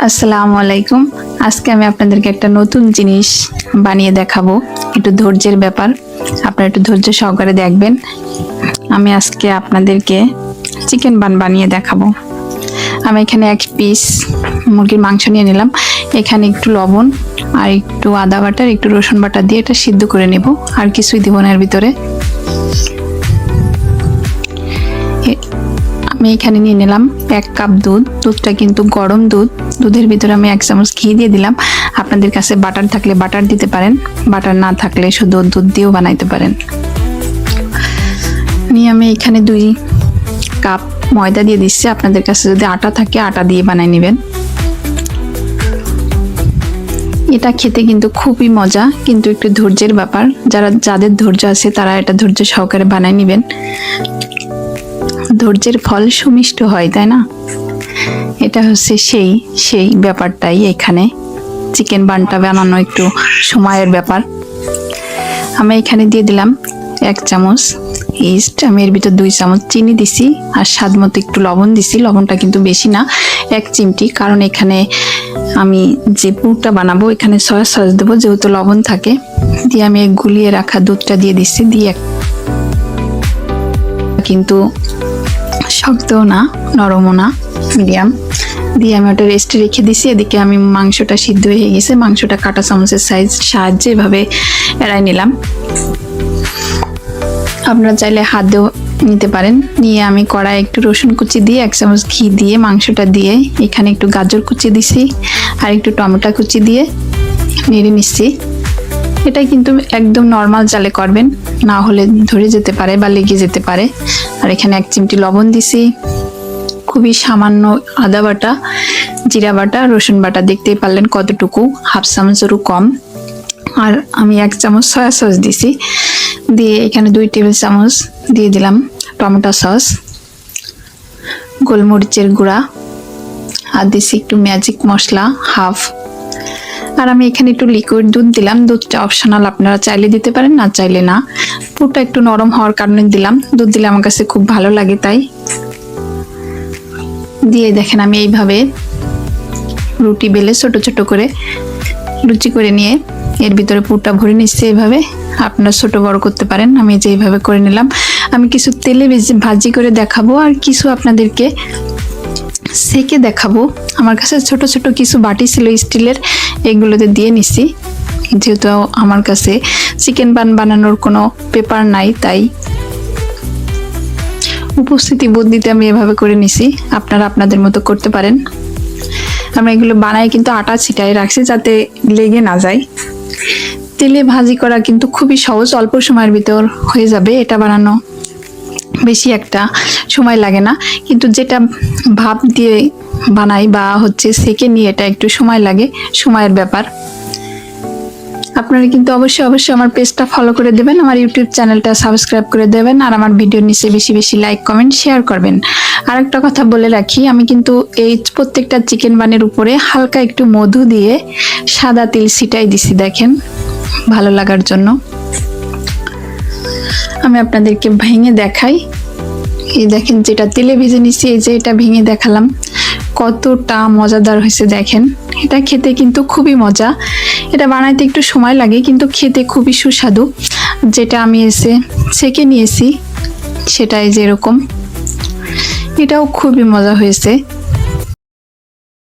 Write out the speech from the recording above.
আসসালামু আলাইকুম। আজকে আমি আপনাদেরকে একটা নতুন জিনিস বানিয়ে দেখাবো। একটু ধৈর্যের ব্যাপার, আপনারা একটু ধৈর্য সহকারে দেখবেন। আমি আজকে আপনাদেরকে চিকেন বান বানিয়ে দেখাবো। আমি এখানে এক পিস মুরগির মাংস নিয়ে নিলাম। এখানে একটু লবণ আর একটু আদা বাটা, একটু রসুন বাটা দিয়ে এটা সিদ্ধ করে নেব। আর কিছুই দিব না এর ভিতরে। আমি এখানে নিয়ে নিলাম 1 কাপ দুধ। দুধটা কিন্তু গরম দুধ। দুধের ভিতরে আমি 1 চামচ ঘি দিয়ে দিলাম। আপনাদের কাছে বাটার থাকলে বাটার দিতে পারেন, বাটার না থাকলে শুধু দুধ দিয়েও বানাইতে পারেন। নিয়ে আমি এখানে 2 কাপ ময়দা দিয়ে দিচ্ছি। আপনাদের কাছে যদি আটা থাকে আটা দিয়ে বানাই নেবেন। এটা খেতে কিন্তু খুবই মজা, কিন্তু একটু ধৈর্যের ব্যাপার। যাদের ধৈর্য আছে তারা এটা ধৈর্য সহকারে বানাই নেবেন। ধৈর্যের ফল সুমিষ্ট হয়, তাই না? এটা হচ্ছে সেই ব্যাপারটাই এখানে। চিকেন বানটা বানানো একটু সময়ের ব্যাপার। আমি এখানে দিয়ে দিলাম 1 চামচ ইস্ট। আমি এর ভিতর 2 চামচ চিনি দিছি আর স্বাদ মতো একটু লবণ দিছি। লবণটা কিন্তু বেশি না, 1 চিমটি, কারণ এখানে আমি যে পুরটা বানাবো এখানে সয়া সস দেবো, যেহেতু লবণ থাকে। দিয়ে আমি গুলিয়ে রাখা দুধটা দিয়ে দিচ্ছি। দিয়ে কিন্তু শক্তও না নরমও না, মিডিয়াম। দিয়ে আমি ওটা রেস্টে রেখে দিছি। এদিকে আমি মাংসটা সিদ্ধ হয়ে গেছে। মাংসটা কাটা চামচের সাহায্যে এভাবে এড়াই নিলাম। আপনারা চাইলে হাত দিয়েও নিতে পারেন। নিয়ে আমি কড়াই একটু রসুন কুচি দিয়ে 1 চামচ ঘি দিয়ে মাংসটা দিয়ে এখানে একটু গাজর কুচি দিছি আর একটু টমেটো কুচি দিয়ে নেড়ে নিচ্ছি। এটা কিন্তু একদম নর্মাল জালে করবেন, না হলে ধরে যেতে পারে বা লেগে যেতে পারে। আর এখানে 1 চিমটি লবণ দিছি, খুবই সামান্য আদা বাটা, জিরা বাটা, রসুন বাটা, দেখতেই পারলেন কতটুকু, 1/2 চামচেরও কম। আর আমি 1 চামচ সয়া সস দিছি। দিয়ে এখানে 2 টেবিল চামচ দিয়ে দিলাম টমেটো সস, গোলমরিচের গুঁড়া, আর দিছি একটু ম্যাজিক মশলা 1/2। আর আমি এখানে একটু লিকুইড দুধ দিলাম। দুধটা অপশনাল, আপনারা চাইলে দিতে পারেন, না চাইলে না। পুরোটা একটু নরম হওয়ার কারণে দিলাম। দুধ দিলে আমার কাছে খুব ভালো লাগে, তাই দিয়ে দেখেন আমি এইভাবে রুটি বেলে ছোট ছোট করে লুচি করে নিয়ে এর ভিতরে পুরটা ভরে নিচ্ছি। এইভাবে আপনারা ছোট বড় করতে পারেন। আমি যে এইভাবে করে নিলাম। আমি কিছু তেলে ভাজি করে দেখাবো আর কিছু আপনাদেরকে সেকে দেখাবো। আমার কাছে ছোট ছোট কিছু বাটি ছিল স্টিলের, এগুলোতে দিয়ে নিছি। যেহেতু আমার কাছে চিকেন বান বানানোর কোনো পেপার নাই, তাই উপস্থিতি বোধ দিতে আমি এভাবে করে নিছি। আপনারা আপনাদের মতো করতে পারেন। আমরা এগুলো বানাই কিন্তু আটা ছিটাই রাখছি যাতে লেগে না যায়। তেলে ভাজি করা কিন্তু খুবই সহজ, অল্প সময়ের ভিতর হয়ে যাবে। এটা বানানো বেশি একটা সময় লাগে না, কিন্তু যেটা ভাপ দিয়ে বানাই বা সেকে নিয়ে এটা একটু সময় লাগে, সময়ের ব্যাপার। আপনারা কিন্তু অবশ্যই আমার পেজটা ফলো করে দেবেন, আমার ইউটিউব চ্যানেলটা সাবস্ক্রাইব করে দেবেন, আর আমার ভিডিওর নিচে বেশি বেশি লাইক কমেন্ট শেয়ার করবেন। আর একটা কথা বলে রাখি, আমি কিন্তু এই প্রত্যেকটা চিকেন বানের উপরে হালকা একটু মধু দিয়ে সাদা তিল ছিটাই দিছি, দেখেন, ভালো লাগার জন্য। আমি আপনাদেরকে ভেঙে দেখাই। এই দেখেন, যেটা তেলে ভেজে নিছি, এই যে এটা ভেঙে দেখালাম, কতটা মজাদার হয়েছে দেখেন। এটা খেতে কিন্তু খুবই মজা। এটা বানাইতে একটু সময় লাগে, কিন্তু খেতে খুবই সুস্বাদু। যেটা আমি সেকে নিয়েছি সেটাই যেরকম, এটাও খুবই মজা হয়েছে।